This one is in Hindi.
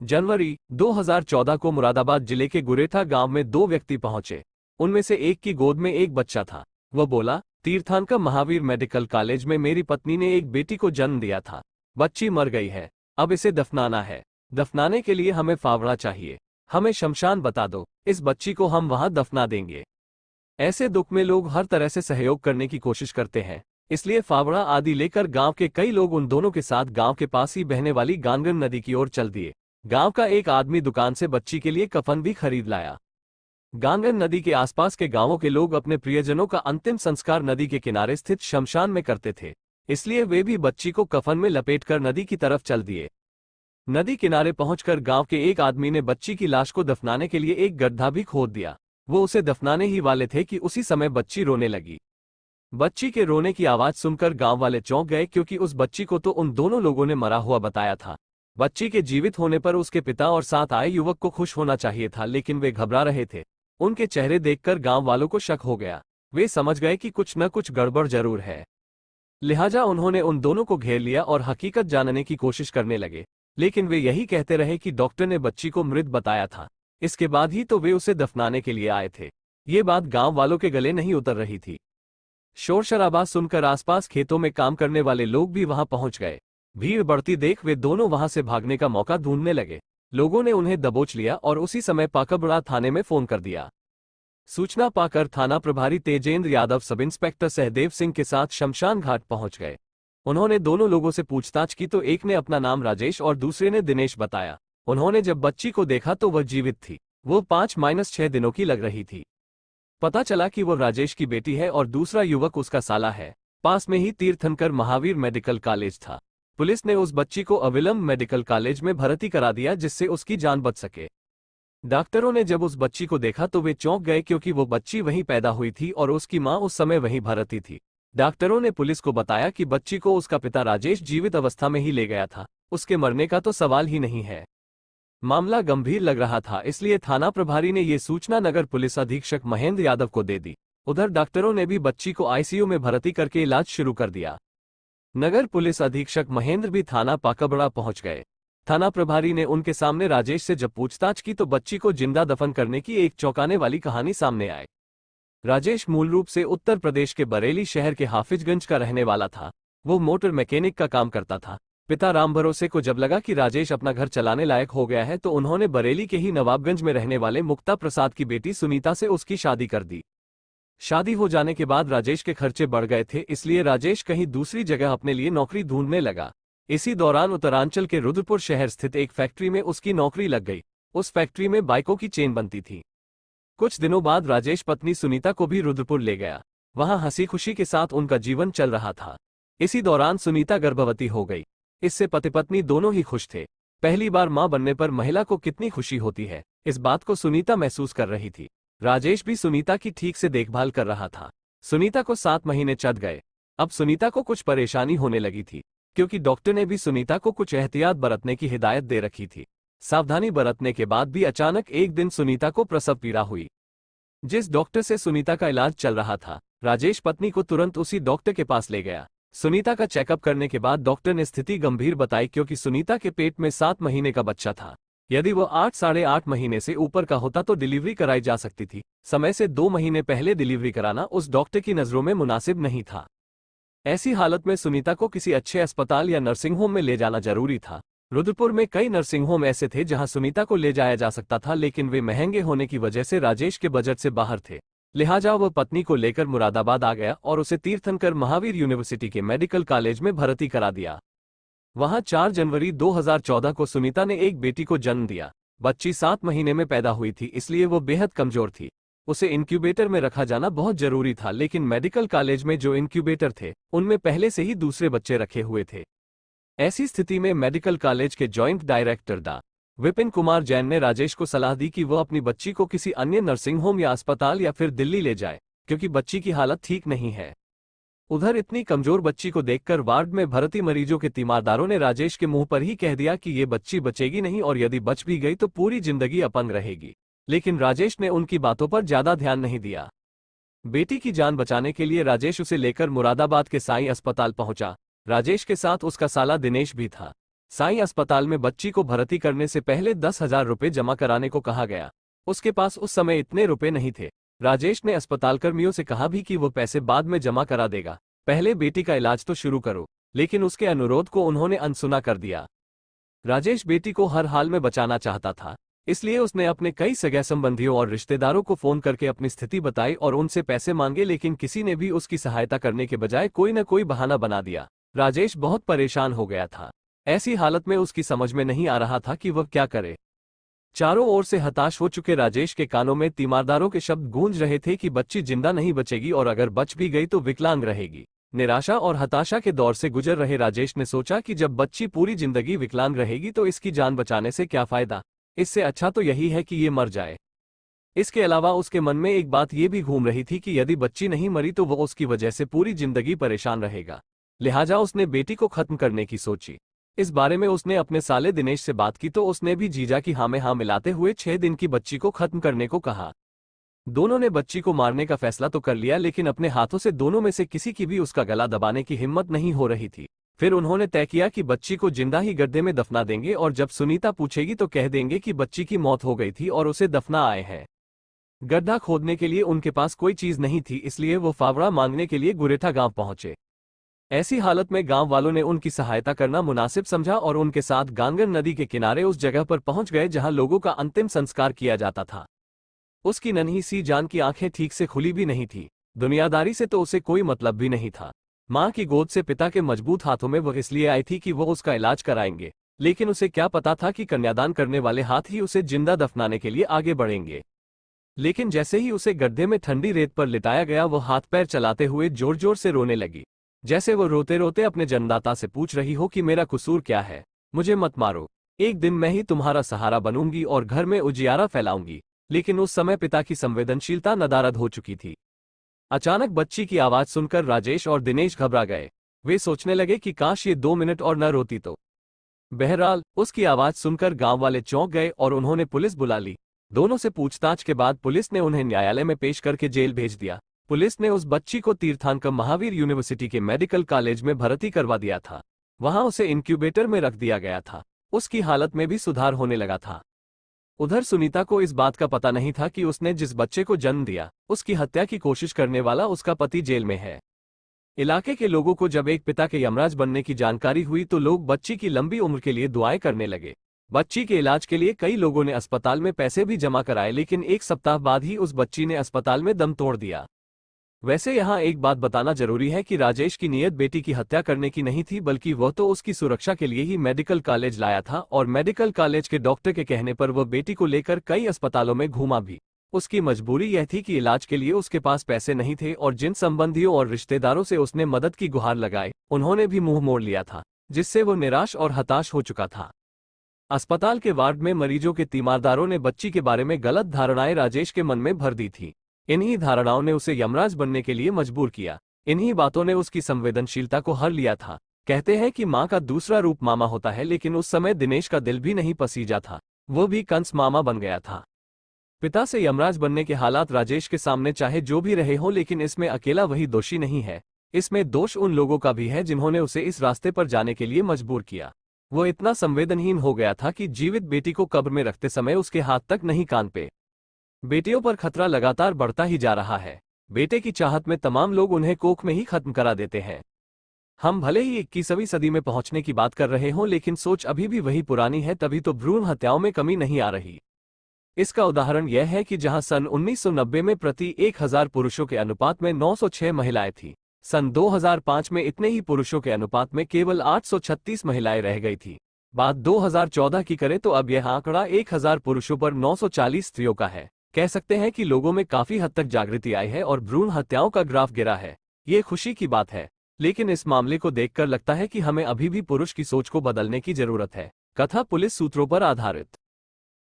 जनवरी 2014 को मुरादाबाद जिले के गुरेठा गांव में दो व्यक्ति पहुंचे। उनमें से एक की गोद में एक बच्चा था। वह बोला, तीर्थांकर महावीर मेडिकल कॉलेज में मेरी पत्नी ने एक बेटी को जन्म दिया था। बच्ची मर गई है, अब इसे दफनाना है। दफनाने के लिए हमें फावड़ा चाहिए। हमें शमशान बता दो, इस बच्ची को हम वहां दफना देंगे। ऐसे दुख में लोग हर तरह से सहयोग करने की कोशिश करते हैं, इसलिए फावड़ा आदि लेकर गांव के कई लोग उन दोनों के साथ गांव के पास ही बहने वाली गांगन नदी की ओर चल दिए। गांव का एक आदमी दुकान से बच्ची के लिए कफन भी खरीद लाया। गांगन नदी के आसपास के गांवों के लोग अपने प्रियजनों का अंतिम संस्कार नदी के किनारे स्थित शमशान में करते थे, इसलिए वे भी बच्ची को कफन में लपेटकर नदी की तरफ चल दिए। नदी किनारे पहुंचकर गांव के एक आदमी ने बच्ची की लाश को दफनाने के लिए एक गड्ढा भी खोद दिया। वो उसे दफनाने ही वाले थे कि उसी समय बच्ची रोने लगी। बच्ची के रोने की आवाज सुनकर गांव वाले चौंक गए, क्योंकि उस बच्ची को तो उन दोनों लोगों ने मरा हुआ बताया था। बच्ची के जीवित होने पर उसके पिता और साथ आए युवक को खुश होना चाहिए था, लेकिन वे घबरा रहे थे। उनके चेहरे देखकर गांव वालों को शक हो गया। वे समझ गए कि कुछ न कुछ गड़बड़ जरूर है। लिहाजा उन्होंने उन दोनों को घेर लिया और हकीकत जानने की कोशिश करने लगे, लेकिन वे यही कहते रहे कि डॉक्टर ने बच्ची को मृत बताया था। इसके बाद ही तो वे उसे दफनाने के लिए आए थे। ये बात गांव वालों के गले नहीं उतर रही थी। शोर शराबा सुनकर आसपास खेतों में काम करने वाले लोग भी वहां पहुंच गए। भीड़ बढ़ती देख वे दोनों वहां से भागने का मौका ढूंढने लगे। लोगों ने उन्हें दबोच लिया और उसी समय पाकबड़ा थाने में फोन कर दिया। सूचना पाकर थाना प्रभारी तेजेंद्र यादव सब इंस्पेक्टर सहदेव सिंह के साथ शमशान घाट पहुंच गए। उन्होंने दोनों लोगों से पूछताछ की तो एक ने अपना नाम राजेश और दूसरे ने दिनेश बताया। उन्होंने जब बच्ची को देखा तो वह जीवित थी। वो 5-6 दिनों की लग रही थी। पता चला कि वह राजेश की बेटी है और दूसरा युवक उसका साला है। पास में ही तीर्थंकर महावीर मेडिकल कॉलेज था। पुलिस ने उस बच्ची को अविलंब मेडिकल कॉलेज में भर्ती करा दिया, जिससे उसकी जान बच सके। डॉक्टरों ने जब उस बच्ची को देखा तो वे चौंक गए, क्योंकि वो बच्ची वहीं पैदा हुई थी और उसकी मां उस समय वहीं भर्ती थी। डॉक्टरों ने पुलिस को बताया कि बच्ची को उसका पिता राजेश जीवित अवस्था में ही ले गया था। उसके मरने का तो सवाल ही नहीं है। मामला गंभीर लग रहा था, इसलिए थाना प्रभारी ने ये सूचना नगर पुलिस अधीक्षक महेंद्र यादव को दे दी। उधर डॉक्टरों ने भी बच्ची को आईसीयू में भर्ती करके इलाज शुरू कर दिया। नगर पुलिस अधीक्षक महेंद्र भी थाना पाकबड़ा पहुंच गए। थाना प्रभारी ने उनके सामने राजेश से जब पूछताछ की तो बच्ची को जिंदा दफन करने की एक चौंकाने वाली कहानी सामने आई। राजेश मूल रूप से उत्तर प्रदेश के बरेली शहर के हाफिजगंज का रहने वाला था। वो मोटर मैकेनिक का काम करता था। पिता राम भरोसे को जब लगा कि राजेश अपना घर चलाने लायक हो गया है तो उन्होंने बरेली के ही नवाबगंज में रहने वाले मुक्ता प्रसाद की बेटी सुनीता से उसकी शादी कर दी। शादी हो जाने के बाद राजेश के खर्चे बढ़ गए थे, इसलिए राजेश कहीं दूसरी जगह अपने लिए नौकरी ढूंढने लगा। इसी दौरान उत्तरांचल के रुद्रपुर शहर स्थित एक फैक्ट्री में उसकी नौकरी लग गई। उस फैक्ट्री में बाइकों की चेन बनती थी। कुछ दिनों बाद राजेश पत्नी सुनीता को भी रुद्रपुर ले गया। वहां हंसी खुशी के साथ उनका जीवन चल रहा था। इसी दौरान सुनीता गर्भवती हो गई। इससे पति पत्नी दोनों ही खुश थे। पहली बार मां बनने पर महिला को कितनी खुशी होती है, इस बात को सुनीता महसूस कर रही थी। राजेश भी सुनीता की ठीक से देखभाल कर रहा था। सुनीता को 7 महीने चढ़ गए। अब सुनीता को कुछ परेशानी होने लगी थी, क्योंकि डॉक्टर ने भी सुनीता को कुछ एहतियात बरतने की हिदायत दे रखी थी। सावधानी बरतने के बाद भी अचानक एक दिन सुनीता को प्रसव पीड़ा हुई। जिस डॉक्टर से सुनीता का इलाज चल रहा था, राजेश पत्नी को तुरंत उसी डॉक्टर के पास ले गया। सुनीता का चेकअप करने के बाद डॉक्टर ने स्थिति गंभीर बताई, क्योंकि सुनीता के पेट में 7 महीने का बच्चा था। यदि वो 8-8.5 महीने से ऊपर का होता तो डिलीवरी कराई जा सकती थी। समय से 2 महीने पहले डिलीवरी कराना उस डॉक्टर की नजरों में मुनासिब नहीं था। ऐसी हालत में सुनीता को किसी अच्छे अस्पताल या नर्सिंग होम में ले जाना जरूरी था। रुद्रपुर में कई नर्सिंग होम ऐसे थे जहां सुनीता को ले जाया जा सकता था, लेकिन वे महंगे होने की वजह से राजेश के बजट से बाहर थे। लिहाजा वह पत्नी को लेकर मुरादाबाद आ गया और उसे तीर्थंकर महावीर यूनिवर्सिटी के मेडिकल कॉलेज में भर्ती करा दिया। वहां 4 जनवरी 2014 को सुनीता ने एक बेटी को जन्म दिया। बच्ची 7 महीने में पैदा हुई थी, इसलिए वो बेहद कमजोर थी। उसे इंक्यूबेटर में रखा जाना बहुत जरूरी था, लेकिन मेडिकल कॉलेज में जो इंक्यूबेटर थे उनमें पहले से ही दूसरे बच्चे रखे हुए थे। ऐसी स्थिति में मेडिकल कॉलेज के जॉइंट डायरेक्टर डा. विपिन कुमार जैन ने राजेश को सलाह दी कि वह अपनी बच्ची को किसी अन्य नर्सिंग होम या अस्पताल या फिर दिल्ली ले जाए, क्योंकि बच्ची की हालत ठीक नहीं है। उधर इतनी कमजोर बच्ची को देखकर वार्ड में भर्ती मरीजों के तीमारदारों ने राजेश के मुंह पर ही कह दिया कि ये बच्ची बचेगी नहीं और यदि बच भी गई तो पूरी जिंदगी अपंग रहेगी। लेकिन राजेश ने उनकी बातों पर ज्यादा ध्यान नहीं दिया। बेटी की जान बचाने के लिए राजेश उसे लेकर मुरादाबाद के साईं अस्पताल पहुंचा। राजेश के साथ उसका साला दिनेश भी था। साई अस्पताल में बच्ची को भर्ती करने से पहले 10,000 रुपये जमा कराने को कहा गया। उसके पास उस समय इतने रुपए नहीं थे। राजेश ने अस्पताल कर्मियों से कहा भी कि वो पैसे बाद में जमा करा देगा, पहले बेटी का इलाज तो शुरू करो, लेकिन उसके अनुरोध को उन्होंने अनसुना कर दिया। राजेश बेटी को हर हाल में बचाना चाहता था, इसलिए उसने अपने कई सगे संबंधियों और रिश्तेदारों को फोन करके अपनी स्थिति बताई और उनसे पैसे मांगे, लेकिन किसी ने भी उसकी सहायता करने के बजाय कोई न कोई बहाना बना दिया। राजेश बहुत परेशान हो गया था। ऐसी हालत में उसकी समझ में नहीं आ रहा था कि वह क्या करे। चारों ओर से हताश हो चुके राजेश के कानों में तीमारदारों के शब्द गूंज रहे थे कि बच्ची जिंदा नहीं बचेगी और अगर बच भी गई तो विकलांग रहेगी। निराशा और हताशा के दौर से गुजर रहे राजेश ने सोचा कि जब बच्ची पूरी जिंदगी विकलांग रहेगी तो इसकी जान बचाने से क्या फायदा, इससे अच्छा तो यही है कि ये मर जाए। इसके अलावा उसके मन में एक बात ये भी घूम रही थी कि यदि बच्ची नहीं मरी तो वो उसकी वजह से पूरी जिंदगी परेशान रहेगा। लिहाजा उसने बेटी को खत्म करने की सोची। इस बारे में उसने अपने साले दिनेश से बात की तो उसने भी जीजा की हाँ में हाँ मिलाते हुए 6 दिन की बच्ची को खत्म करने को कहा। दोनों ने बच्ची को मारने का फैसला तो कर लिया, लेकिन अपने हाथों से दोनों में से किसी की भी उसका गला दबाने की हिम्मत नहीं हो रही थी। फिर उन्होंने तय किया कि बच्ची को जिंदा ही गड्ढे में दफना देंगे और जब सुनीता पूछेगी तो कह देंगे कि बच्ची की मौत हो गई थी और उसे दफना आए हैं। गड्ढा खोदने के लिए उनके पास कोई चीज नहीं थी, इसलिए वो फावड़ा मांगने के लिए गुरेठा गांव पहुंचे। ऐसी हालत में गांव वालों ने उनकी सहायता करना मुनासिब समझा और उनके साथ गांगर नदी के किनारे उस जगह पर पहुंच गए जहां लोगों का अंतिम संस्कार किया जाता था। उसकी नन्ही सी जान की आंखें ठीक से खुली भी नहीं थी। दुनियादारी से तो उसे कोई मतलब भी नहीं था। मां की गोद से पिता के मजबूत हाथों में वह इसलिए आई थी कि वो उसका इलाज कराएंगे, लेकिन उसे क्या पता था कि कन्यादान करने वाले हाथ ही उसे जिंदा दफनाने के लिए आगे बढ़ेंगे। लेकिन जैसे ही उसे गड्ढे में ठंडी रेत पर लिटाया गया, वो हाथ पैर चलाते हुए जोर जोर से रोने लगी, जैसे वो रोते रोते अपने जन्मदाता से पूछ रही हो कि मेरा कसूर क्या है, मुझे मत मारो, एक दिन मैं ही तुम्हारा सहारा बनूंगी और घर में उजियारा फैलाऊंगी। लेकिन उस समय पिता की संवेदनशीलता नदारद हो चुकी थी। अचानक बच्ची की आवाज सुनकर राजेश और दिनेश घबरा गए। वे सोचने लगे कि काश ये 2 मिनट और न रोती तो। बहरहाल उसकी आवाज सुनकर गांव वाले चौंक गए और उन्होंने पुलिस बुला ली। दोनों से पूछताछ के बाद पुलिस ने उन्हें न्यायालय में पेश करके जेल भेज दिया। पुलिस ने उस बच्ची को तीर्थांकर महावीर यूनिवर्सिटी के मेडिकल कॉलेज में भर्ती करवा दिया था। वहां उसे इंक्यूबेटर में रख दिया गया था। उसकी हालत में भी सुधार होने लगा था। उधर सुनीता को इस बात का पता नहीं था कि उसने जिस बच्चे को जन्म दिया, उसकी हत्या की कोशिश करने वाला उसका पति जेल में है। इलाके के लोगों को जब एक पिता के यमराज बनने की जानकारी हुई तो लोग बच्ची की लंबी उम्र के लिए दुआएं करने लगे। बच्ची के इलाज के लिए कई लोगों ने अस्पताल में पैसे भी जमा कराए, लेकिन 1 सप्ताह बाद ही उस बच्ची ने अस्पताल में दम तोड़ दिया। वैसे यहाँ एक बात बताना जरूरी है कि राजेश की नीयत बेटी की हत्या करने की नहीं थी, बल्कि वह तो उसकी सुरक्षा के लिए ही मेडिकल कॉलेज लाया था और मेडिकल कॉलेज के डॉक्टर के कहने पर वह बेटी को लेकर कई अस्पतालों में घूमा भी। उसकी मजबूरी यह थी कि इलाज के लिए उसके पास पैसे नहीं थे और जिन संबंधियों और रिश्तेदारों से उसने मदद की गुहार लगाई, उन्होंने भी मुंह मोड़ लिया था, जिससे वो निराश और हताश हो चुका था। अस्पताल के वार्ड में मरीजों के तीमारदारों ने बच्ची के बारे में गलत धारणाएं राजेश के मन में भर दी थी। इन्हीं धारणाओं ने उसे यमराज बनने के लिए मजबूर किया। इन्हीं बातों ने उसकी संवेदनशीलता को हर लिया था। कहते हैं कि मां का दूसरा रूप मामा होता है, लेकिन उस समय दिनेश का दिल भी नहीं पसीजा था, वो भी कंस मामा बन गया था। पिता से यमराज बनने के हालात राजेश के सामने चाहे जो भी रहे हो, लेकिन इसमें अकेला वही दोषी नहीं है। इसमें दोष उन लोगों का भी है जिन्होंने उसे इस रास्ते पर जाने के लिए मजबूर किया। वो इतना संवेदनहीन हो गया था कि जीवित बेटी को कब्र में रखते समय उसके हाथ तक नहीं कांपे। बेटियों पर खतरा लगातार बढ़ता ही जा रहा है। बेटे की चाहत में तमाम लोग उन्हें कोख में ही खत्म करा देते हैं। हम भले ही 21वीं सदी में पहुंचने की बात कर रहे हों, लेकिन सोच अभी भी वही पुरानी है, तभी तो भ्रूण हत्याओं में कमी नहीं आ रही। इसका उदाहरण यह है कि जहां सन 1990 में प्रति 1000 पुरुषों के अनुपात में 906 महिलाएं थीं, सन 2005 में इतने ही पुरुषों के अनुपात में केवल 836 महिलाएं रह गई थी। बात 2014 की करें तो अब यह आंकड़ा 1000 पुरुषों पर 940 स्त्रियों का है। कह सकते हैं कि लोगों में काफी हद तक जागृति आई है और भ्रूण हत्याओं का ग्राफ गिरा है। ये खुशी की बात है, लेकिन इस मामले को देखकर लगता है कि हमें अभी भी पुरुष की सोच को बदलने की जरूरत है। कथा पुलिस सूत्रों पर आधारित।